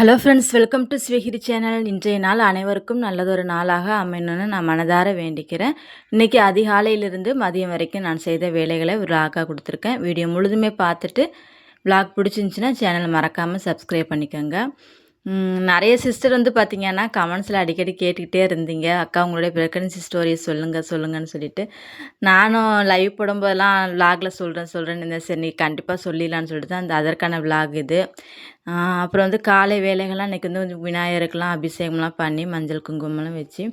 Hello friends, welcome to ஸ்வீஹிரி channel. இன்றைய நாள் அனைவருக்கும் நல்லதொரு நாளாக அமையணும்னு நான் மனதார வேண்டிக்கிறேன். இன்றைக்கி அதிகாலையிலிருந்து மதியம் வரைக்கும் நான் செய்த வேலைகளை விலாகாக கொடுத்துருக்கேன். வீடியோ முழுதுமே பார்த்துட்டு விலாக் பிடிச்சிருந்துச்சின்னா சேனலை மறக்காமல் சப்ஸ்கிரைப் பண்ணிக்கோங்க. நிறைய சிஸ்டர் வந்து பார்த்திங்கன்னா கமெண்ட்ஸில் அடிக்கடி கேட்டுக்கிட்டே இருந்தீங்க, அக்கா உங்களுடைய ப்ரெக்னன்சி ஸ்டோரியை சொல்லுங்கன்னு சொல்லிட்டு. நானும் லைவ் போடும்போதெல்லாம் விலாகில் சொல்கிறேன்னு இருந்தேன். சரி நீ கண்டிப்பாக சொல்லிடலான்னு சொல்லிட்டு தான் அதற்கான விலாக் இது. அப்புறம் வந்து காலை வேலைகள்லாம் இன்றைக்கி வந்து விநாயகருக்கெலாம் அபிஷேகம்லாம் பண்ணி மஞ்சள் குங்குமம்லாம் வச்சு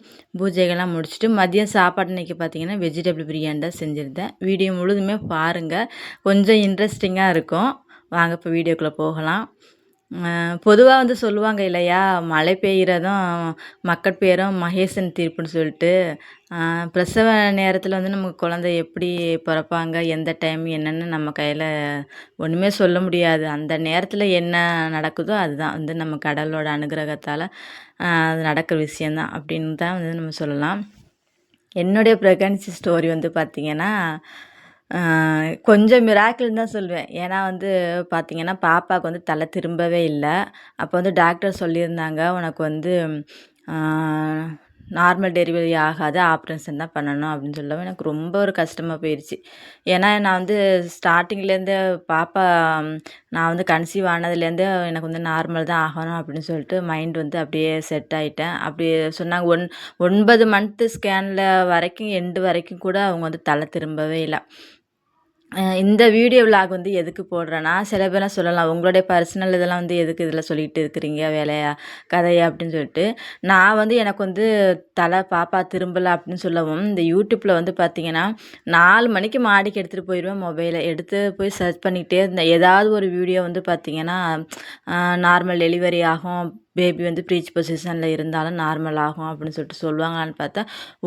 பூஜைகள்லாம் முடிச்சுட்டு மதியம் சாப்பாடு இன்றைக்கி பார்த்திங்கன்னா வெஜிடபிள் பிரியாணி தான் செஞ்சுருந்தேன். வீடியோ முழுதுமே பாருங்கள், கொஞ்சம் இன்ட்ரெஸ்டிங்காக இருக்கும். வாங்க இப்போ வீடியோக்குள்ளே போகலாம். பொதுவாக வந்து சொல்லுவாங்க இல்லையா, மழை பெய்கிறதும் மக்கட்பேரும் மகேசன் தீர்ப்புன்னு சொல்லிட்டு. பிரசவ நேரத்தில் வந்து நமக்கு குழந்தை எப்படி பிறப்பாங்க, எந்த டைம் என்னென்னு நம்ம கையில் ஒன்றுமே சொல்ல முடியாது. அந்த நேரத்தில் என்ன நடக்குதோ அதுதான் வந்து நம்ம கடவுளோட அனுகிரகத்தால் அது நடக்கிற விஷயந்தான் அப்படின்னு தான் வந்து நம்ம சொல்லலாம். என்னுடைய ப்ரெக்னன்சி ஸ்டோரி வந்து பார்த்திங்கன்னா கொஞ்சம் மிராக்கிள்னு தான் சொல்லுவேன். ஏன்னா வந்து பார்த்திங்கன்னா பாப்பாவுக்கு வந்து தலை திரும்பவே இல்லை. அப்போ வந்து டாக்டர் சொல்லியிருந்தாங்க, உனக்கு வந்து நார்மல் டெலிவரி ஆகாது, ஆப்ரேஷன் தான் பண்ணணும் அப்படின்னு சொல்லவும் எனக்கு ரொம்ப ஒரு கஷ்டமாக போயிடுச்சு. ஏன்னா நான் வந்து ஸ்டார்டிங்லேருந்தே பாப்பா நான் வந்து கன்சீவ் ஆனதுலேருந்தே எனக்கு வந்து நார்மல் தான் ஆகணும் அப்படின்னு சொல்லிட்டு மைண்ட் வந்து அப்படியே செட் ஆகிட்டேன். அப்படி சொன்னாங்க. 9 மந்த்து ஸ்கேனில் வரைக்கும் எண்டு வரைக்கும் கூட அவங்க வந்து தலை திரும்பவே இல்லை. இந்த வீடியோ விலாக் வந்து எதுக்கு போடுறேன்னா, சில பேர்லாம் சொல்லலாம், உங்களுடைய பர்சனல் இதெல்லாம் வந்து எதுக்கு இதில் சொல்லிகிட்டு இருக்கிறீங்க, வேலையா கதையா அப்படின்னு சொல்லிட்டு. நான் வந்து எனக்கு வந்து பாப்பா திரும்பலை அப்படின்னு சொல்லவும் இந்த யூடியூப்பில் வந்து பார்த்திங்கன்னா 4 மணிக்கு மாடிக்கு எடுத்துகிட்டு போயிடுவேன். மொபைலை எடுத்து போய் சர்ச் பண்ணிக்கிட்டே இருந்தேன். ஏதாவது ஒரு வீடியோ வந்து பார்த்திங்கன்னா நார்மல் டெலிவரி ஆகும், பேபி வந்து ப்ரீச் பொசிஷனில் இருந்தாலும் நார்மல் ஆகும் அப்படின்னு சொல்லிட்டு சொல்லுவாங்களான்னு பார்த்தா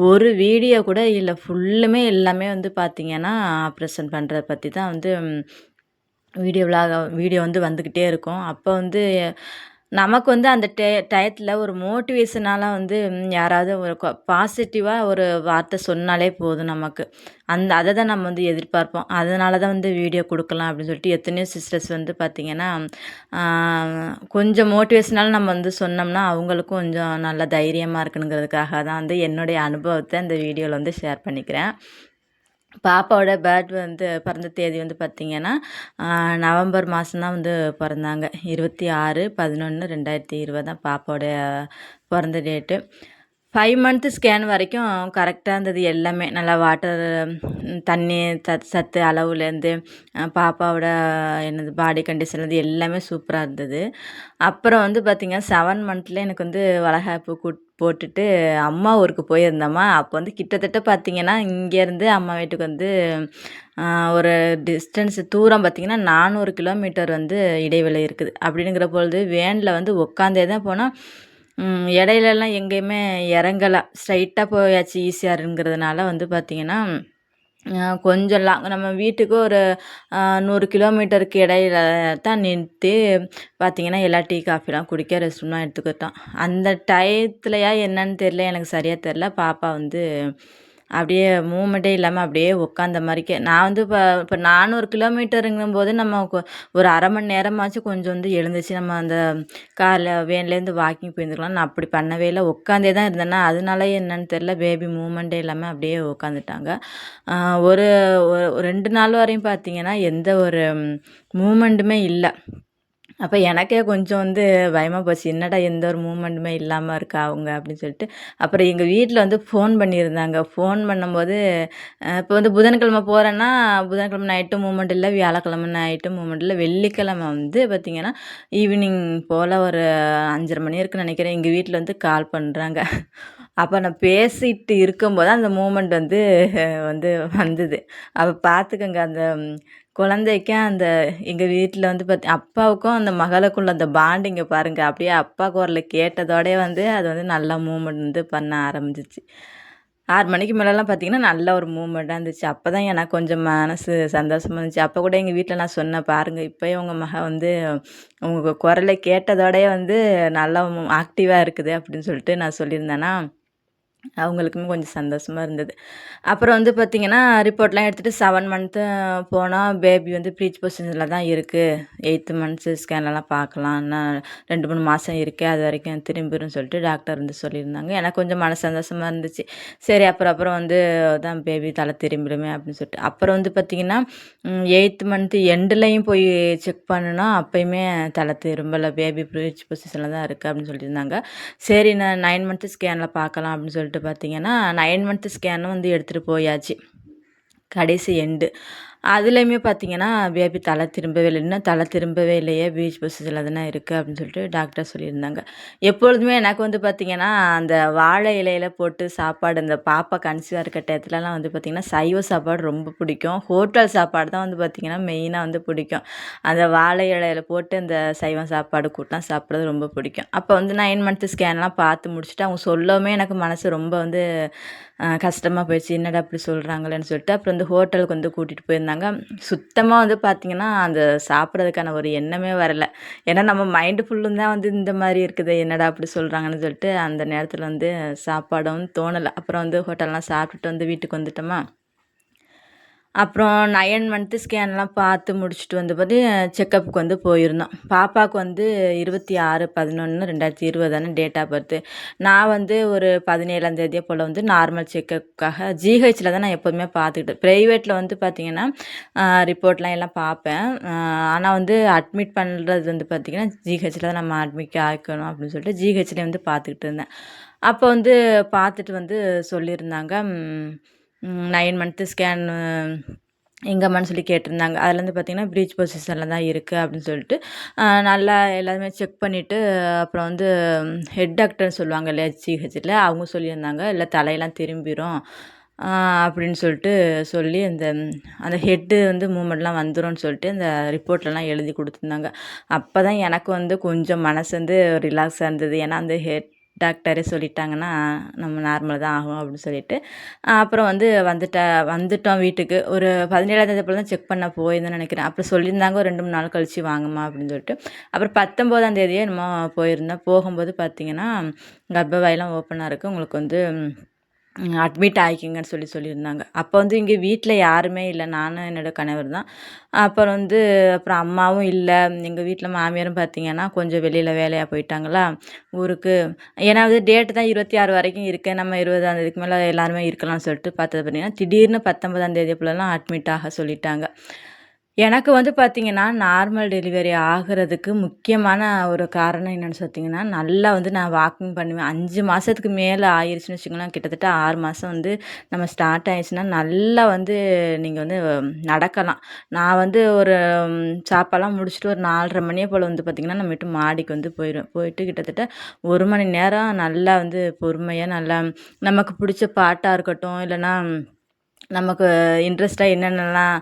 ஒரு வீடியோ கூட இல்லை. ஃபுல்லுமே எல்லாமே வந்து பார்த்திங்கன்னா ஆப்ரேஷன் பண்ணுறத பற்றி தான் வந்து வீடியோ வந்து வந்துக்கிட்டே இருக்கும். அப்போ வந்து நமக்கு வந்து அந்த டயத்தில் ஒரு மோட்டிவேஷனால வந்து யாராவது ஒரு பாசிட்டிவாக ஒரு வார்த்தை சொன்னாலே போதும் நமக்கு. அதை தான் நம்ம வந்து எதிர்பார்ப்போம். அதனால தான் வந்து வீடியோ கொடுக்கலாம் அப்படின்னு சொல்லிட்டு எத்தனையோ சிஸ்டர்ஸ் வந்து பார்த்திங்கன்னா கொஞ்சம் மோட்டிவேஷனால நம்ம வந்து சொன்னோம்னா அவங்களுக்கும் கொஞ்சம் நல்ல தைரியமாக இருக்கணுங்கிறதுக்காக தான் வந்து என்னுடைய அனுபவத்தை இந்த வீடியோவில் வந்து ஷேர் பண்ணிக்கிறேன். பாப்பாவோட பிறந்த தேதி வந்து பார்த்திங்கன்னா நவம்பர் மாதம் தான் வந்து பிறந்தாங்க. 26/11/2020 தான் பாப்பாவோடைய பிறந்த டேட்டு. 5 மந்த்து ஸ்கேன் வரைக்கும் கரெக்டாக இருந்தது. எல்லாமே நல்லா தண்ணி சத்து அளவுலேருந்து பாப்பாவோட பாடி கண்டிஷன்லேருந்து எல்லாமே சூப்பராக இருந்தது. அப்புறம் வந்து பார்த்திங்கன்னா 7 மந்த்தில் எனக்கு வந்து வளைகாப்பு போட்டுட்டு அம்மா ஊருக்கு போயிருந்தோமா. அப்போ வந்து கிட்டத்தட்ட பார்த்திங்கன்னா இங்கேருந்து அம்மா வீட்டுக்கு வந்து ஒரு டிஸ்டன்ஸ் தூரம் பார்த்திங்கன்னா 400 கிலோமீட்டர் வந்து இடைவெளி இருக்குது. அப்படிங்கிற பொழுது வேனில் வந்து உட்காந்தே தான் போனோம். இடையிலலாம் எங்கேயுமே இறங்கலை, ஸ்ட்ரைட்டாக போயாச்சு ஈஸியாருங்கிறதுனால வந்து பார்த்திங்கன்னா கொஞ்சம் நம்ம வீட்டுக்கு ஒரு 100 கிலோமீட்டருக்கு இடையில தான் நிறுத்தி பார்த்திங்கன்னா எல்லா டீ காஃபிலாம் குடிக்க ரெஸ்ட் ரூம்லாம் எடுத்துக்கிட்டோம். அந்த டயத்துலையா என்னன்னு தெரில, எனக்கு சரியாக தெரில. பாப்பா வந்து அப்படியே மூமெண்ட்டே இல்லாமல் அப்படியே உட்காந்த மாதிரிக்கே நான் வந்து இப்போ 400 கிலோமீட்டருங்கும்போது நம்ம ஒரு அரை மணி நேரமாச்சும் கொஞ்சம் வந்து எழுந்துச்சு நம்ம அந்த வேன்லேருந்து வாக்கிங் போயிருந்துக்கலாம். நான் அப்படி பண்ணவே இல்லை, உட்காந்தே தான் இருந்தேன்னா அதனால என்னன்னு தெரில, பேபி மூமெண்ட்டே இல்லாமல் அப்படியே உட்காந்துட்டாங்க. ஒரு 2 நாள் வரையும் பார்த்திங்கன்னா எந்த ஒரு மூமெண்ட்டுமே இல்லை. அப்போ எனக்கே கொஞ்சம் வந்து பயமாக போச்சு, என்னடா எந்த ஒரு மூமெண்ட்டுமே இல்லாமல் இருக்கா அவங்க அப்படின்னு சொல்லிட்டு. அப்புறம் எங்கள் வீட்டில் வந்து ஃபோன் பண்ணியிருந்தாங்க. ஃபோன் பண்ணும்போது இப்போ வந்து புதன்கிழமை போகிறேன்னா புதன்கிழமை நைட்டும் மூமெண்ட் இல்லை, வியாழக்கிழமை நைட்டும் மூமெண்ட் இல்லை. வெள்ளிக்கிழமை வந்து பார்த்திங்கன்னா ஈவினிங் போல் ஒரு 5:30 மணி இருக்குன்னு நினைக்கிறேன், எங்கள் வீட்டில் வந்து கால் பண்ணுறாங்க. அப்போ நான் பேசிகிட்டு இருக்கும்போது அந்த மூமெண்ட் வந்து வந்து வந்தது. அப்போ பார்த்துக்கங்க, அந்த குழந்தைக்கும் அந்த எங்கள் வீட்டில் வந்து அப்பாவுக்கும் அந்த மகளுக்குள்ள அந்த பாண்டிங்கை பாருங்கள். அப்படியே அப்பா குரலை கேட்டதோடய வந்து அது வந்து நல்லா மூமெண்ட் வந்து பண்ண ஆரம்பிச்சிச்சு. 6 மணிக்கு மேலெலாம் பார்த்திங்கன்னா நல்ல ஒரு மூமெண்ட்டாக இருந்துச்சு. அப்போ தான் எனக்கு கொஞ்சம் மனசு சந்தோஷமாக இருந்துச்சு. அப்போ கூட எங்கள் வீட்டில் நான் சொன்னேன், பாருங்கள் இப்போயே உங்கள் மகள் வந்து உங்கள் குரலை கேட்டதோடய வந்து நல்லா ஆக்டிவாக இருக்குது அப்படின்னு சொல்லிட்டு நான் சொல்லியிருந்தேன்னா. அவங்களுக்குமே கொஞ்சம் சந்தோஷமா இருந்தது. அப்புறம் வந்து பார்த்தீங்கன்னா, ரிப்போர்ட்லாம் எடுத்துட்டு 7 மந்த்து போனா பேபி வந்து ப்ரீச் பொசிஷன்ல தான் இருக்கு. 8த் மந்த்ஸ் ஸ்கேன்லலாம் பார்க்கலாம். இன்னும் 2, 3 மாசம் இருக்கு. அது வரைக்கும் திரும்பிரும்னு சொல்லிட்டு டாக்டர் வந்து சொல்லியிருந்தாங்க. எனக்கு கொஞ்சம் மனசு சந்தோஷமா இருந்துச்சு. சரி அப்புறம் அப்புறம் வந்து தான் பேபி தலை திரும்பிடுமே அப்படின்னு சொல்லிட்டு. அப்புறம் வந்து பார்த்தீங்கன்னா, 8த் மந்த் எண்டுலயும் போய் செக் பண்ணுனா, அப்பயுமே தலை திரும்பல. பேபி ப்ரீச் பொசிஷன்ல தான் இருக்கு அப்படின்னு சொல்லியிருந்தாங்க. சரி நான் 9 மந்த்து ஸ்கேன்ல பார்க்கலாம் அப்படின்னு சொல்லிட்டு பார்த்தீங்கன்னா, 9 மந்த்து ஸ்கேனும் வந்து எடுத்துட்டு போயாச்சு. கடைசி எண்டு. அதுலயுமே பார்த்தீங்கன்னா, பேபி தலை திரும்பவே இல்ல. இன்னும் தலை திரும்பவே இல்லையே, பீச் பொசிஷன்ல தானே இருக்கு அப்படின்னு சொல்லிட்டு டாக்டர் சொல்லியிருந்தாங்க. எப்பொழுதுமே எனக்கு வந்து பார்த்தீங்கன்னா, அந்த வாழை இலையில போட்டு சாப்பாடு அந்த பாப்பா கன்சீவா இருக்க டயத்துலலாம் வந்து பார்த்தீங்கன்னா, சைவ சாப்பாடு ரொம்ப பிடிக்கும். ஹோட்டல் சாப்பாடு தான் வந்து பார்த்தீங்கன்னா, மெயினா வந்து பிடிக்கும். அந்த வாழை இலையில போட்டு அந்த சைவம் சாப்பாடு கூட்டுலாம் சாப்பிட்றது ரொம்ப பிடிக்கும். அப்போ வந்து 9 மந்த்து ஸ்கேன்லாம் பார்த்து முடிச்சுட்டு, அவங்க சொல்லவுமே எனக்கு மனசு ரொம்ப வந்து கஷ்டமா போயிடுச்சு. என்னடா இப்படி சொல்கிறாங்களேன்னு சொல்லிட்டு, அப்புறம் வந்து ஹோட்டலுக்கு வந்து கூட்டிட்டு போயிருந்தாங்க. சுத்தமா வந்து பார்த்தீங்கன்னா, அந்த சாப்பிட்றதுக்கான ஒரு எண்ணமே வரல. ஏன்னா நம்ம மைண்டு ஃபுல்லும் தான் வந்து இந்த மாரி இருக்குது. என்னடா இப்படி சொல்கிறாங்கன்னு சொல்லிட்டு, அந்த நேரத்தில வந்து சாப்பாடும் தோணல. அப்புறம் வந்து ஹோட்டல்லாம் சாப்பிட்டுட்டு வந்து வீட்டுக்கு வந்துட்டோமா, அப்புறம் 9 மந்த்து ஸ்கேன்லாம் பார்த்து முடிச்சுட்டு வந்து பாத்து செக்கப்புக்கு வந்து போயிருந்தோம். பாப்பாவுக்கு வந்து 26/11/2020 டேட் ஆஃப் பர்த்து. நான் வந்து ஒரு 17ஆம் தேதியோ போல் வந்து நார்மல் செக்கப்புக்காக ஜிஹெச்ல தான் நான் எப்போதுமே பார்த்துக்கிட்டேன். ப்ரைவேட்ல வந்து பார்த்தீங்கன்னா, ரிப்போர்ட்லாம் எல்லாம் பார்ப்பேன். ஆனா வந்து அட்மிட் பண்ணுறது வந்து பார்த்தீங்கன்னா, ஜிஹெச்ல தான் நம்ம அட்மிட் ஆக்கணும் அப்படின்னு சொல்லிட்டு ஜிஹெச்லேயே வந்து பார்த்துக்கிட்டு இருந்தேன். அப்போ வந்து பார்த்துட்டு வந்து சொல்லியிருந்தாங்க. 9 மந்த்து ஸ்கேன் எங்கம்மான்னு சொல்லி கேட்டிருந்தாங்க. அதில வந்து பார்த்தீங்கன்னா, ப்ரீச் பொசிஷன்ல தான் இருக்கு அப்படின்னு சொல்லிட்டு, நல்லா எல்லாமே செக் பண்ணிட்டு, அப்புறம் வந்து ஹெட் டாக்டர்ன்னு சொல்லுவாங்க இல்லையா ஜிஹெச்ல, அவங்க சொல்லியிருந்தாங்க, "இல்ல தலையெல்லாம் திரும்பிரும்." அ அப்படின்னு சொல்லிட்டு சொல்லி, அந்த ஹெட்டு வந்து மூவ்மெண்ட்லாம் வந்துரும்ன்னு சொல்லிட்டு, அந்த ரிப்போர்ட்லலாம் எழுதி குடுத்துருந்தாங்க. அப்பதான் எனக்கு வந்து கொஞ்சம் மனசு வந்து ரிலாக்ஸா இருந்தது. ஏன்னா, அந்த ஹெட் டாக்டரே சொல்லிட்டாங்கன்னா, நம்ம நார்மல் தான் ஆகும் அப்படின்னு சொல்லிட்டு, அப்புறம் வந்து வந்துட்டோம் வீட்டுக்கு. ஒரு 17ஆம் தேதி போல தான் செக் பண்ண போயிருந்தேன்னு நெனைக்கிறேன். அப்புறம் சொல்லியிருந்தாங்க, "ஒரு 2, 3 நாள் கழிச்சு வாங்கம்மா" அப்படின்னு சொல்லிட்டு. அப்புறம் 19ஆம் தேதியோ என்னமோ போயிருந்தேன். போகும்போது பார்த்தீங்கன்னா, கர்ப்பவாயெல்லாம் ஓப்பனா இருக்கு. உங்களுக்கு வந்து அட்மிட் ஆயிக்கிங்கன்னு சொல்லியிருந்தாங்க. அப்போ வந்து இங்க வீட்ல யாருமே இல்ல. நானும் என்னோட கணவர் தான். அப்புறம் வந்து அப்புறம் அம்மாவும் இல்ல. எங்க வீட்ல மாமியாரும் பார்த்தீங்கன்னா, கொஞ்சம் வெளியில வேலையா போயிட்டாங்களா, ஊருக்கு. ஏன்னா வந்து டேட் தான் 26 வரைக்கும் இருக்கு. நம்ம 20ஆம் தேதிக்கு மேல எல்லாருமே இருக்கலாம்னு சொல்லிட்டு பார்த்தது பார்த்தீங்கன்னா, திடீர்னு 19ஆம் தேதி போலலாம் அட்மிட் ஆக சொல்லிட்டாங்க. எனக்கு வந்து பார்த்தீங்கன்னா, நார்மல் டெலிவரி ஆகுறதுக்கு முக்கியமான ஒரு காரணம் என்னன்னு பார்த்தீங்கன்னா, நல்லா வந்து நான் வாக்கிங் பண்ணுவேன். 5 மாசத்துக்கு மேல ஆயிருச்சுன்னு வச்சுக்கோங்களேன், கிட்டத்தட்ட 6 மாசம் வந்து நம்ம ஸ்டார்ட் ஆயிருச்சுன்னா, நல்லா வந்து நீங்க வந்து நடக்கலாம். நான் வந்து ஒரு சாப்பாடுலாம் முடிச்சுட்டு ஒரு 4:30 மணியே போல வந்து பார்த்தீங்கன்னா, நான் வீட்டு மாடிக்கு வந்து போயிருவேன். போயிட்டு கிட்டத்தட்ட 1 மணி நேரம் நல்லா வந்து பொறுமையா நல்லா நமக்கு பிடிச்ச பாட்டா இருக்கட்டும், இல்லன்னா நமக்கு இன்ட்ரெஸ்ட்டா என்னென்னலாம்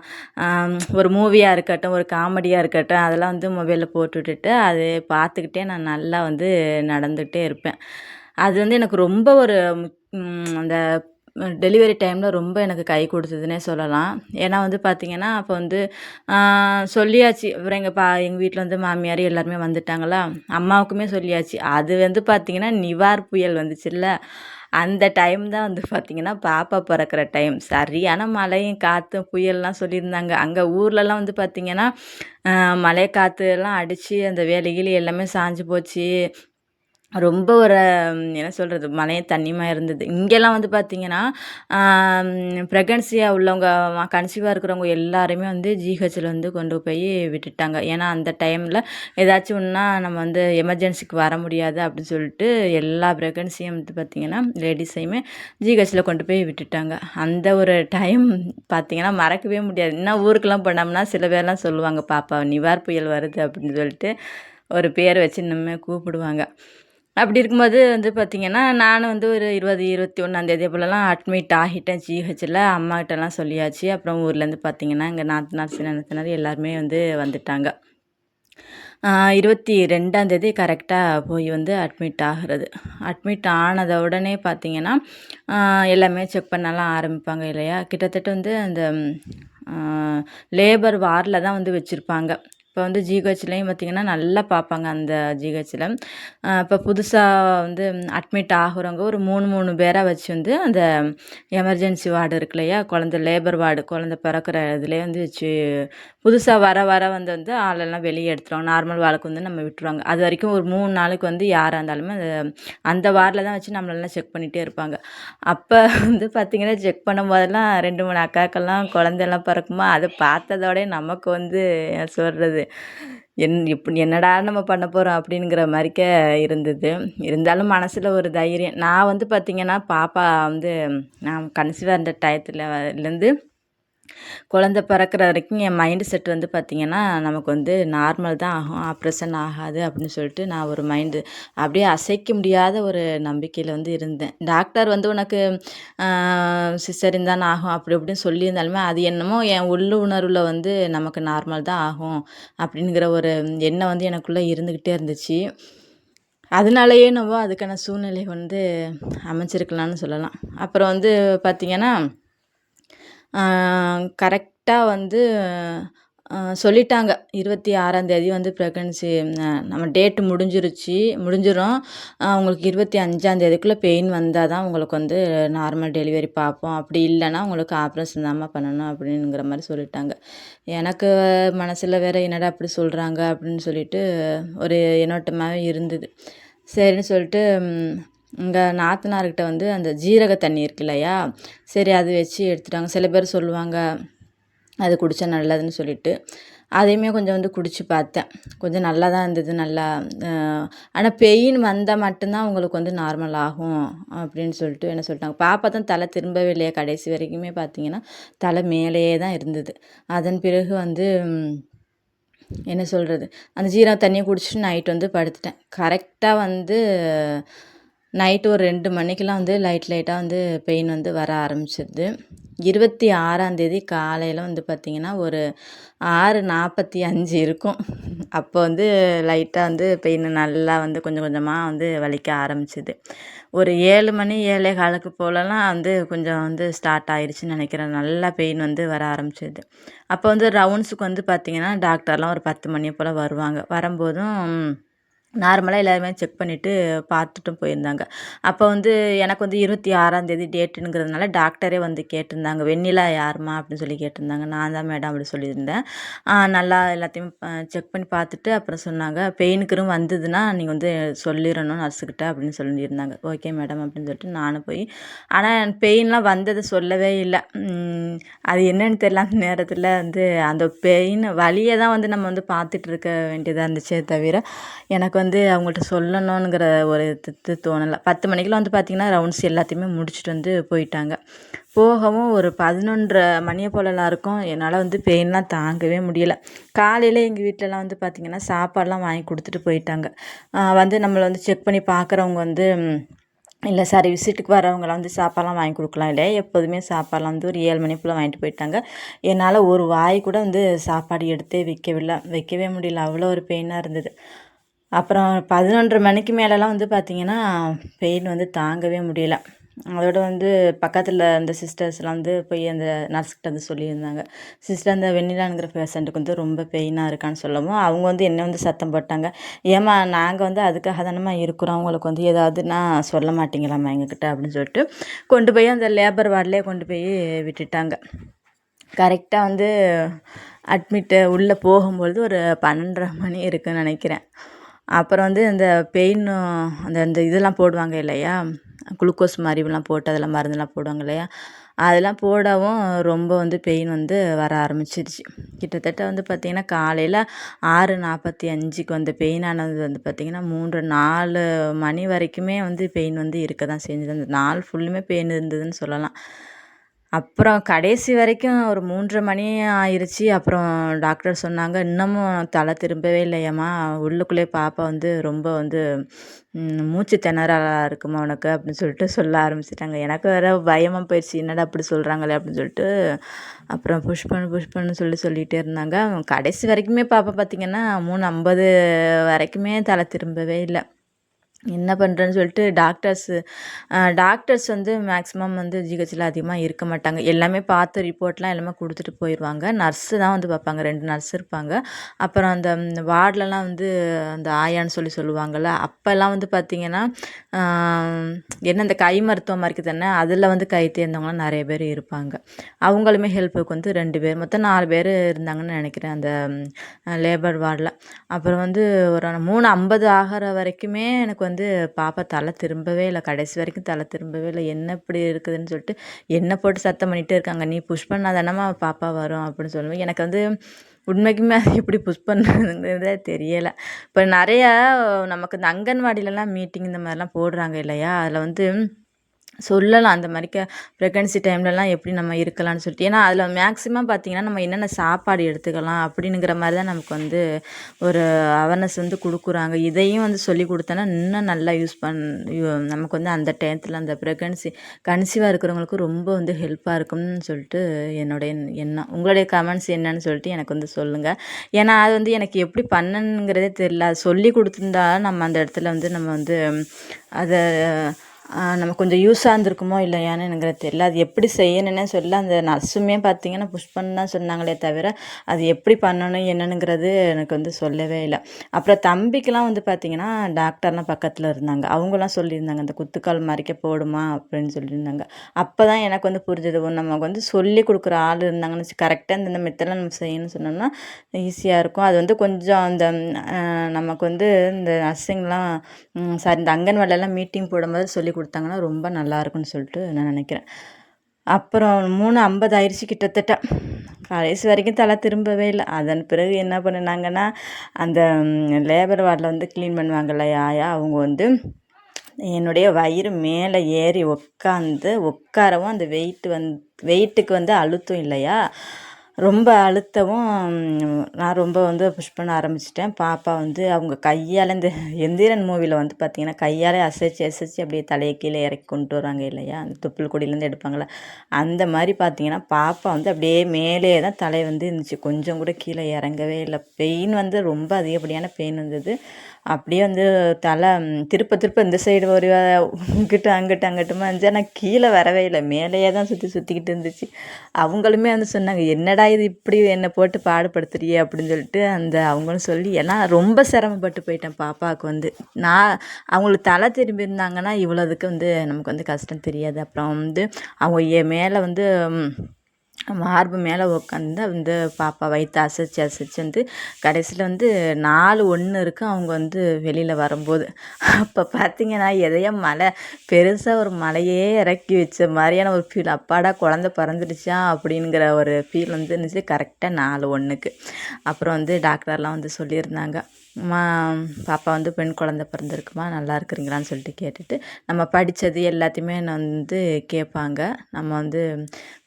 ஒரு மூவியா இருக்கட்டும், ஒரு காமெடியா இருக்கட்டும், அதெல்லாம் வந்து மொபைல்ல போட்டு விட்டுட்டு, அது பார்த்துக்கிட்டே நான் நல்லா வந்து நடந்துகிட்டே இருப்பேன். அது வந்து எனக்கு ரொம்ப ஒரு அந்த டெலிவரி டைம்ல ரொம்ப எனக்கு கை கொடுத்ததுன்னே சொல்லலாம். ஏன்னா வந்து பார்த்தீங்கன்னா, அப்போ வந்து ஆ சொல்லியாச்சு. அப்புறம் எங்க வீட்ல வந்து மாமியார் எல்லாருமே வந்துட்டாங்களா, அம்மாவுக்குமே சொல்லியாச்சு. அது வந்து பார்த்தீங்கன்னா, நிவார் புயல் வந்துச்சுல்ல, அந்த டைம் தான் வந்து பார்த்தீங்கன்னா, பாப்பா பொறக்கிற டைம். சரியான மழையும், காத்தும், புயல்லாம் சொல்லியிருந்தாங்க. அங்க ஊர்லலாம் வந்து பார்த்தீங்கன்னா, மழை, காத்து எல்லாம் அடிச்சு அந்த வேலி கீலி எல்லாமே சாஞ்சு போச்சு. ரொம்ப ஒரு என்ன சொல்றது? மழையும் தண்ணியுமா இருந்தது. இங்கெல்லாம் வந்து பார்த்தீங்கன்னா, பிரெக்னன்சியா உள்ளவங்க கன்சீவா இருக்கிறவங்க எல்லாரையுமே வந்து ஜிஹெச்ல வந்து கொண்டு போய் விட்டுட்டாங்க. ஏன்னா, அந்த டைம்ல ஏதாச்சும் ஒண்ணுனா நம்ம வந்து எமர்ஜென்சிக்கு வர முடியாது அப்படின்னு சொல்லிட்டு, எல்லா பிரெக்னன்சியும் வந்து பார்த்தீங்கன்னா, லேடீஸையுமே ஜிஹெச்ல கொண்டு போய் விட்டுட்டாங்க. அந்த ஒரு டைம் பார்த்தீங்கன்னா, மறக்கவே முடியாது. இன்னும் ஊருக்கெல்லாம் போனோம்னா சில பேர்லாம் சொல்லுவாங்க, "பாப்பா நிவார் புயல் வருது" அப்படின்னு சொல்லிட்டு ஒரு பேர் வச்சு இன்னுமே கூப்பிடுவாங்க. அப்படி இருக்கும்போது வந்து பார்த்தீங்கன்னா, நானும் வந்து ஒரு 20, 21ஆம் தேதி போலலாம் அட்மிட் ஆகிட்டேன் ஜிஹெச்ல. அம்மாகிட்டலாம் சொல்லியாச்சு. அப்புறம் ஊர்லேருந்து பார்த்தீங்கன்னா, எங்க நாத்தனார், சின்ன நாத்தனார் எல்லாருமே வந்து வந்துட்டாங்க. 22ஆம் தேதி கரெக்ட்டா போய் வந்து அட்மிட் ஆகுறது. அட்மிட் ஆனத உடனே பார்த்தீங்கன்னா, எல்லாமே செக் பண்ணலாம் ஆரம்பிப்பாங்க இல்லையா? கிட்டத்தட்ட வந்து அந்த அ லேபர் வார்ட்ல தான் வந்து வச்சிருப்பாங்க. இப்போ வந்து ஜிஹெச்லேயும் பார்த்திங்கன்னா நல்லா பார்ப்பாங்க அந்த ஜிஹெச்சில். இப்போ புதுசா வந்து அட்மிட் ஆகுறவங்க ஒரு 3 பேரா வச்சு வந்து அந்த எமர்ஜென்சி வார்டு இருக்கு இல்லையா? குழந்தை லேபர் வார்டு, குழந்தை பிறக்கிற இதுலேயே வந்து வச்சு புதுசா வர வர வந்து ஆளெல்லாம் வெளிய எடுத்துருவாங்க. நார்மல் வார்டுக்கு வந்து நம்ம விட்டுருவாங்க. அதுவரைக்கும் ஒரு 3 நாளைக்கு வந்து யாரா இருந்தாலுமே அந்த வார்டில தான் வச்சு நம்மளெல்லாம் செக் பண்ணிட்டே இருப்பாங்க. அப்போ வந்து பார்த்திங்கன்னா, செக் பண்ணும்போதெல்லாம் 2, 3 அக்காக்கெல்லாம் குழந்தைலாம் பிறக்குமா, அதை பார்த்ததோடயே நமக்கு வந்து சொல்கிறது இப்படி என்னடா நம்ம பண்ண போகிறோம் அப்படிங்கிற மாதிரிக்க இருந்தது. இருந்தாலும் மனசில் ஒரு தைரியம். நான் வந்து பார்த்திங்கன்னா, பாப்பா வந்து நான் கன்சீவாக இருந்த டயத்துலேருந்து குழந்த பிறக்கிற வரைக்கும் என் மைண்டு செட் வந்து பார்த்திங்கன்னா, நமக்கு வந்து நார்மல் தான் ஆகும், ஆப்ரேஷன் ஆகாது அப்படின்னு சொல்லிட்டு நான் ஒரு மைண்டு அப்படியே அசைக்க முடியாத ஒரு நம்பிக்கையில் வந்து இருந்தேன். டாக்டர் வந்து உனக்கு சிசேரியன் தானே ஆகும் அப்படி இப்படின்னு சொல்லியிருந்தாலுமே, அது என்னமோ என் உள்ளுணர்வில் வந்து நமக்கு நார்மல் தான் ஆகும் அப்படிங்கிற ஒரு எண்ணம் வந்து எனக்குள்ளே இருந்துக்கிட்டே இருந்துச்சு. அதனாலயே என்னவோ அதுக்கான சூழ்நிலை வந்து அமைச்சிருக்கலாம்னு சொல்லலாம். அப்புறம் வந்து பார்த்திங்கன்னா, கரெக்டாக வந்து சொல்லிட்டாங்க 26ஆம் தேதி வந்து ப்ரெக்னன்சி நம்ம டேட்டு முடிஞ்சிரும். உங்களுக்கு 25ஆம் தேதிக்குள்ளே பெயின் வந்தால் தான் உங்களுக்கு வந்து நார்மல் டெலிவரி பார்ப்போம். அப்படி இல்லைன்னா உங்களுக்கு ஆப்ரேஷன் தாம்மா பண்ணணும் அப்படிங்கிற மாதிரி சொல்லிட்டாங்க. எனக்கு மனசில் வேறு என்னடா அப்படி சொல்கிறாங்க அப்படின்னு சொல்லிட்டு ஒரு எண்ணோட்டமாகவே இருந்தது. சரின்னு சொல்லிட்டு இங்கே நாத்தனார்கிட்ட வந்து அந்த ஜீரக தண்ணி இருக்கு இல்லையா? சரி அது வச்சு எடுத்துட்டாங்க. சில பேர் சொல்லுவாங்க அது குடித்தா நல்லதுன்னு சொல்லிட்டு, அதையுமே கொஞ்சம் வந்து குடித்து பார்த்தேன். கொஞ்சம் நல்லா தான் இருந்தது. நல்லா ஆனால் பெயின் வந்தால் மட்டும்தான் உங்களுக்கு வந்து நார்மல் ஆகும் அப்படின்னு சொல்லிட்டு என்ன சொல்லிட்டாங்க. பாப்பா தான் தலை திரும்பவே இல்லையா கடைசி வரைக்குமே பார்த்திங்கன்னா, தலை மேலேயே தான் இருந்தது. அதன் பிறகு வந்து என்ன சொல்கிறது, அந்த ஜீரக தண்ணியை குடிச்சிட்டு நைட் வந்து படுத்துட்டேன். கரெக்டாக வந்து நைட்டு ஒரு 2 மணிக்கெலாம் வந்து லைட்டாக வந்து பெயின் வந்து வர ஆரம்பிச்சிருது. 26ஆம் தேதி காலையில் வந்து பார்த்திங்கன்னா ஒரு 6:45 இருக்கும். அப்போ வந்து லைட்டாக வந்து பெயின் நல்லா வந்து கொஞ்சம் கொஞ்சமாக வந்து வலிக்க ஆரம்பிச்சிது. ஒரு 7 மணி 7:15 போலலாம் வந்து கொஞ்சம் வந்து ஸ்டார்ட் ஆயிடுச்சுன்னு நினைக்கிறேன். நல்லா பெயின் வந்து வர ஆரம்பிச்சிது. அப்போ வந்து ரவுண்ட்ஸுக்கு வந்து பார்த்திங்கன்னா, டாக்டர்லாம் ஒரு 10 மணி போல் வருவாங்க. வரும்போதும் நார்மலாக எல்லாருமே செக் பண்ணிவிட்டு பார்த்துட்டும் போயிருந்தாங்க. அப்போ வந்து எனக்கு வந்து 26ஆம் தேதி டேட்டுங்கிறதுனால டாக்டரே வந்து கேட்டிருந்தாங்க, வெண்ணிலா யாரும்மா அப்படின்னு சொல்லி கேட்டிருந்தாங்க. நான் தான் மேடம் அப்படி சொல்லியிருந்தேன். நல்லா எல்லாத்தையும் செக் பண்ணி பார்த்துட்டு அப்புறம் சொன்னாங்க, பெயினுக்குன்னு வந்ததுன்னா நீங்கள் வந்து சொல்லிடணும் நர்ஸுக்கிட்ட அப்படின்னு சொல்லியிருந்தாங்க. ஓகே மேடம் அப்படின்னு சொல்லிட்டு நானும் போய், ஆனால் பெயின்லாம் வந்தது சொல்லவே இல்லை. அது என்னன்னு தெரியல, அந்த நேரத்தில் வந்து அந்த பெயின் வலியை தான் வந்து நம்ம வந்து பார்த்துட்டு இருக்க வேண்டியதாக இருந்துச்சே தவிர, எனக்கு வந்து அவங்கள்ட்ட சொல்லணுங்கிற ஒரு தோணலை. 10 மணிக்கெலாம் வந்து பார்த்திங்கன்னா ரவுண்ட்ஸ் எல்லாத்தையுமே முடிச்சுட்டு வந்து போயிட்டாங்க. போகவும் ஒரு 11:30 மணியை போலலாம் இருக்கும். என்னால் வந்து பெயின்லாம் தாங்கவே முடியலை. காலையில் எங்கள் வீட்டிலலாம் வந்து பார்த்திங்கன்னா சாப்பாடெலாம் வாங்கி கொடுத்துட்டு போயிட்டாங்க. வந்து நம்மளை வந்து செக் பண்ணி பார்க்குறவங்க வந்து இல்லை சார் விசிட்டுக்கு வரவங்களாம் வந்து சாப்பாடெலாம் வாங்கி கொடுக்கலாம் இல்லையா, எப்போதுமே சாப்பாடெலாம் வந்து ஒரு 7 மணி போல் வாங்கிட்டு போயிட்டாங்க. என்னால் ஒரு வாய் கூட வந்து சாப்பாடு எடுத்தே வைக்கவே முடியல. அவ்வளோ ஒரு பெயினாக இருந்தது. அப்புறம் 11:30 மணிக்கு மேலெலாம் வந்து பார்த்திங்கன்னா பெயின் வந்து தாங்கவே முடியல. அதோட வந்து பக்கத்தில் அந்த சிஸ்டர்ஸ்லாம் வந்து போய் அந்த நர்ஸ்கிட்ட வந்து சொல்லியிருந்தாங்க, சிஸ்டர் அந்த வெண்ணிலாங்கிற பேஷண்ட்டுக்கு வந்து ரொம்ப பெயினாக இருக்கான்னு சொல்லவும், அவங்க வந்து என்ன வந்து சத்தம் போட்டாங்க, ஏம்மா நாங்கள் வந்து அதுக்காக தானம்மா இருக்கிறோம், அவங்களுக்கு வந்து ஏதாவதுன்னா சொல்ல மாட்டீங்களாம்மா எங்ககிட்ட அப்படின்னு சொல்லிட்டு கொண்டு போய் அந்த லேபர் வார்டிலே கொண்டு போய் விட்டுட்டாங்க. கரெக்டாக வந்து அட்மிட்டு உள்ளே போகும்பொழுது ஒரு 12:30 மணி இருக்குதுன்னு நினைக்கிறேன். அப்புறம் வந்து அந்த பெயின் அந்த இதெல்லாம் போடுவாங்க இல்லையா, குளுக்கோஸ் மாதிரிலாம் போட்டு அதெல்லாம் மருந்தெல்லாம் போடுவாங்க இல்லையா, அதெல்லாம் போடவும் ரொம்ப வந்து பெயின் வந்து வர ஆரம்பிச்சிருச்சு. கிட்டத்தட்ட வந்து பார்த்திங்கன்னா காலையில் 6:45க்கு வந்த பெயினானது வந்து பார்த்திங்கன்னா 3, 4 மணி வரைக்குமே வந்து பெயின் வந்து இருக்க தான் செஞ்சது. அந்த நாள் ஃபுல்லுமே பெயின் இருந்ததுன்னு சொல்லலாம். அப்புறம் கடைசி வரைக்கும் ஒரு 3:30 மணி ஆயிடுச்சு. அப்புறம் டாக்டர் சொன்னாங்க, இன்னமும் தலை திரும்பவே இல்லையாம்மா, உள்ளுக்குள்ளே பாப்பா வந்து ரொம்ப வந்து மூச்சு திணறலா இருக்குமா உனக்கு அப்படின்னு சொல்லிட்டு சொல்ல ஆரம்பிச்சிட்டாங்க. எனக்கு வேறு பயமாக போயிடுச்சு, என்னடா அப்படி சொல்கிறாங்களே அப்படின்னு சொல்லிட்டு அப்புறம் புஷ் பண்ணு சொல்லிகிட்டே இருந்தாங்க. கடைசி வரைக்குமே பாப்பா பார்த்திங்கன்னா 3:50 வரைக்குமே தலை திரும்பவே இல்லை. என்ன பண்ணுறேன்னு சொல்லிட்டு டாக்டர்ஸ் வந்து மேக்ஸிமம் வந்து ஜிஹெச்சில் அதிகமாக இருக்க மாட்டாங்க. எல்லாமே பார்த்து ரிப்போர்ட்லாம் எல்லாமே குடுத்துட்டு போயிருவாங்க. நர்ஸு தான் வந்து பார்ப்பாங்க. 2 நர்ஸ் இருப்பாங்க. அப்புறம் அந்த வார்ட்லலாம் வந்து அந்த ஆயான்னு சொல்லுவாங்கள்ல, அப்போல்லாம் வந்து பார்த்திங்கன்னா, என்ன இந்த கை மருத்துவம் இருக்குது தானே, அதில் வந்து கை தேர்ந்தவங்கலாம் நெறைய பேர் இருப்பாங்க. அவங்களுமே ஹெல்ப்புக்கு வந்து 2 பேர், மொத்தம் 4 பேர் இருந்தாங்கன்னு நெனைக்கிறேன் அந்த லேபர் வார்டில். அப்புறம் வந்து ஒரு 3:50 ஆகிற வரைக்குமே எனக்கு வந்து பாப்பா தலை திரும்பவே இல்லை. கடைசி வரைக்கும் தலை திரும்பவே இல்லை. என்ன இப்படி இருக்குதுன்னு சொல்லிட்டு என்ன போட்டு சத்தம் பண்ணிகிட்டே இருக்காங்க. நீ புஷ் பண்ணால் தானம்மா பாப்பா வரும் அப்படின்னு சொல்லுவேன். எனக்கு வந்து உண்மைக்குமே அது எப்படி புஷ் பண்ணுறதுங்கிறதே தெரியலை. இப்போ நிறையா நமக்கு இந்த அங்கன்வாடியிலலாம் மீட்டிங் இந்த மாதிரிலாம் போடுறாங்க இல்லையா, அதில் வந்து சொல்லலாம் அந்த மாதிரிக்க ப்ரெக்னன்சி டைம்லலாம் எப்படி நம்ம இருக்கலாம்னு சொல்லிட்டு. ஏன்னா அதில் மேக்ஸிமம் பார்த்திங்கன்னா நம்ம என்னென்ன சாப்பாடு எடுத்துக்கலாம் அப்படிங்கிற மாதிரி தான் நமக்கு வந்து ஒரு அவேர்னஸ் வந்து கொடுக்குறாங்க. இதையும் வந்து சொல்லி கொடுத்தோன்னா இன்னும் நல்லா நமக்கு வந்து அந்த டயத்தில் அந்த கன்சீவாக இருக்கிறவங்களுக்கு ரொம்ப வந்து ஹெல்ப்பாக இருக்கும்னு சொல்லிட்டு என்னுடைய எண்ணம். உங்களுடைய கமெண்ட்ஸ் என்னன்னு சொல்லிட்டு எனக்கு வந்து சொல்லுங்கள். ஏன்னா அது வந்து எனக்கு எப்படி பண்ணணுங்கிறதே தெரியல. அது சொல்லி கொடுத்துருந்தா நம்ம அந்த இடத்துல வந்து நம்ம வந்து அதை நம்ம கொஞ்சம் யூஸாக இருந்திருக்குமோ இல்லையான்னு எனக்கு தெரியல. அது எப்படி செய்யணுன்னே சொல்ல. அந்த நர்ஸுமே பார்த்திங்கன்னா புஷ் பண்ண தான் சொன்னாங்களே தவிர அது எப்படி பண்ணணும் என்னனுங்கிறது எனக்கு வந்து சொல்லவே இல்லை. அப்புறம் தம்பிக்கெலாம் வந்து பார்த்திங்கன்னா டாக்டர்லாம் பக்கத்தில் இருந்தாங்க. அவங்களாம் சொல்லியிருந்தாங்க அந்த குத்துக்கால் மறைக்க போடுமா அப்படின்னு சொல்லியிருந்தாங்க. அப்போ தான் எனக்கு வந்து புரிஞ்சது, நமக்கு வந்து சொல்லி கொடுக்குற ஆள் இருந்தாங்கன்னு கரெக்டாக இந்த மெத்தடெலாம் நம்ம செய்யணும்னு சொன்னோம்னா ஈஸியாக இருக்கும். அது வந்து கொஞ்சம் அந்த நமக்கு வந்து இந்த நர்ஸிங்லாம் சாரி இந்த அங்கன்வாடிலலாம் மீட்டிங் போடும்போது சொல்லி கொடுத்தாங்கன்னா ரொம்ப நல்லாயிருக்குன்னு சொல்லிட்டு நான் நினைக்கிறேன். அப்புறம் 3:50 ஆயிடுச்சு கிட்டத்தட்ட. கடைசி வரைக்கும் தலை திரும்பவே இல்லை. அதன் பிறகு என்ன பண்ணினாங்கன்னா, அந்த லேபர் வார்டில் வந்து க்ளீன் பண்ணுவாங்கள்ல ஆயா, அவங்க வந்து என்னுடைய வயிறு மேலே ஏறி உட்காரவும் அந்த வெயிட்டுக்கு வந்து அழுத்தம் இல்லையா, ரொம்ப அழுத்தவும் நான் ரொம்ப வந்து புஷ் பண்ண ஆரம்பிச்சிட்டேன். பாப்பா வந்து அவங்க கையால் இந்த எந்திரன் மூவியில் வந்து பார்த்திங்கன்னா கையால் அசைச்சு அப்படியே தலையை கீழே இறக்கி கொண்டு வராங்க இல்லையா, அந்த தொப்புள் கொடியிலேருந்து எடுப்பாங்களே, அந்த மாதிரி பார்த்திங்கன்னா பாப்பா வந்து அப்படியே மேலே தான் தலை வந்து இருந்துச்சு. கொஞ்சம் கூட கீழே இறங்கவே இல்லை. பெயின் வந்து ரொம்ப அதிகப்படியான பெயின் வந்தது. அப்படியே வந்து தலை திருப்ப இந்த சைடு ஒரு அங்கிட்டுமா இருந்துச்சு. ஆனால் கீழே வரவே இல்லை, மேலேயே தான் சுற்றிக்கிட்டு இருந்துச்சு. அவங்களுமே வந்து சொன்னாங்க, என்னடா இது இப்படி என்னை போட்டு பாடுபடுத்துறியே அப்படின்னு சொல்லிட்டு அவங்களும் சொல்லி. ஏன்னா ரொம்ப சிரமப்பட்டு போயிட்டேன் பாப்பாவுக்கு வந்து. அவங்களுக்கு தலை திரும்பி இருந்தாங்கன்னா இவ்வளோதுக்கு வந்து நமக்கு வந்து கஷ்டம் தெரியாது. அப்புறம் வந்து அவங்க மேலே வந்து மார்பு மேலே உட்காந்து வந்து பாப்பா வயிற்று அசைச்சு வந்து கடைசியில் வந்து 4:01 இருக்கும் அவங்க வந்து வெளியில் வரும்போது. அப்போ பார்த்திங்கன்னா எதையோ பெருசாக ஒரு மலையே இறக்கி வச்ச மாதிரியான ஒரு ஃபீல். அப்பாடா குழந்த பிறந்துடுச்சா அப்படிங்கிற ஒரு ஃபீல் வந்து இருந்துச்சு கரெக்டாக 4:01க்கு. அப்புறம் வந்து டாக்டர்லாம் வந்து சொல்லியிருந்தாங்க, பாப்பா வந்து பெண் குழந்தை பிறந்திருக்குமா, நல்லா இருக்கிறீங்களான்னு சொல்லிட்டு கேட்டுட்டு நம்ம படித்தது எல்லாத்தையுமே வந்து கேட்பாங்க. நம்ம வந்து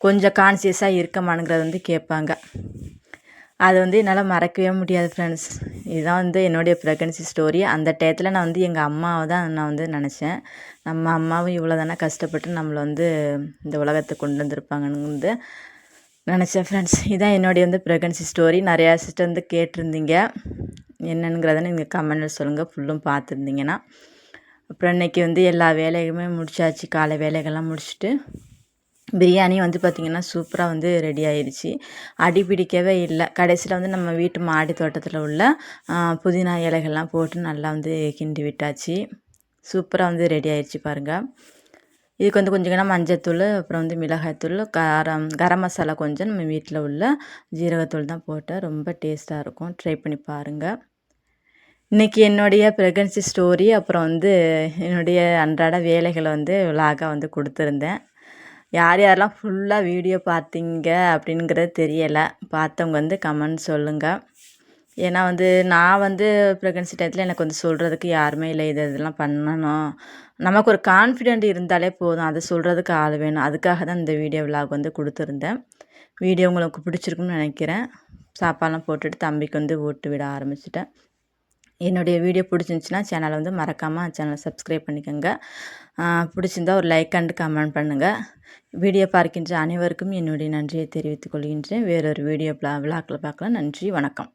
கொஞ்சம் கான்சியஸாக இருக்கமானுங்கிறத வந்து கேட்பாங்க. அது வந்து என்னால் மறக்கவே முடியாது ஃப்ரெண்ட்ஸ். இதுதான் வந்து என்னுடைய ப்ரெக்னன்சி ஸ்டோரி. அந்த டயத்தில் நான் வந்து எங்கள் அம்மாவை தான் நான் வந்து நினச்சேன். நம்ம அம்மாவும் இவ்வளோ தானே கஷ்டப்பட்டு நம்மளை வந்து இந்த உலகத்தை கொண்டு வந்திருப்பாங்கன்னு நினச்சேன் ஃப்ரெண்ட்ஸ். இதுதான் என்னுடைய வந்து ப்ரெக்னன்சி ஸ்டோரி. நிறையா சிஸ்டர் வந்து கேட்டிருந்தீங்க, என்னங்கிறத நீங்கள் கமெண்டில் சொல்லுங்கள் ஃபுல்லும் பார்த்துருந்தீங்கன்னா. அப்புறம் இன்றைக்கி வந்து எல்லா வேலையுமே முடிச்சாச்சு. காலை வேலைகள்லாம் முடிச்சுட்டு பிரியாணி வந்து பார்த்திங்கன்னா சூப்பராக வந்து ரெடி ஆயிடுச்சு. அடி பிடிக்கவே இல்லை. கடைசியில் வந்து நம்ம வீட்டு மாடி தோட்டத்தில் உள்ள புதினா இலைகள்லாம் போட்டு நல்லா வந்து கிண்டி விட்டாச்சு. சூப்பராக வந்து ரெடி ஆயிடுச்சு பாருங்கள். இதுக்கு வந்து கொஞ்சம் மஞ்சத்தூள், அப்புறம் வந்து மிளகாய்த்தூள், கரம் மசாலா கொஞ்சம், நம்ம வீட்டில் உள்ள ஜீரகத்தூள் தான் போட்டேன். ரொம்ப டேஸ்ட்டாக இருக்கும். ட்ரை பண்ணி பாருங்கள். இன்றைக்கி என்னுடைய ப்ரெக்னன்சி ஸ்டோரி, அப்புறம் வந்து என்னுடைய அன்றாட வேலைகளை வந்து விலாகாக வந்து கொடுத்துருந்தேன். யார் யாரெல்லாம் ஃபுல்லாக வீடியோ பார்த்தீங்க அப்படிங்கிறது தெரியலை. பார்த்தவங்க வந்து கமெண்ட் சொல்லுங்கள். ஏன்னா வந்து நான் வந்து ப்ரெக்னன்சி டயத்தில் எனக்கு வந்து சொல்கிறதுக்கு யாருமே இல்லை. இதெல்லாம் பண்ணணும், நமக்கு ஒரு கான்ஃபிடென்ட் இருந்தாலே போதும், அதை சொல்கிறதுக்கு ஆள் வேணும். அதுக்காக தான் இந்த வீடியோ விலாக் வந்து கொடுத்துருந்தேன். வீடியோ உங்களுக்கு பிடிச்சிருக்குன்னு நினைக்கிறேன். சாப்பாடெலாம் போட்டுட்டு தம்பிக்கு வந்து ஊட்டு விட ஆரம்பிச்சிட்டேன். என்னுடைய வீடியோ பிடிச்சிருந்துச்சின்னா சேனலை வந்து மறக்காமல் சேனலை சப்ஸ்கிரைப் பண்ணிக்கோங்க. பிடிச்சிருந்தால் ஒரு லைக் அண்ட் கமெண்ட் பண்ணுங்கள். வீடியோ பார்க்கின்ற அனைவருக்கும் என்னுடைய நன்றியை தெரிவித்துக் கொள்கின்றேன். வேறொரு வீடியோ விலாக்கில் பார்க்கலாம். நன்றி, வணக்கம்.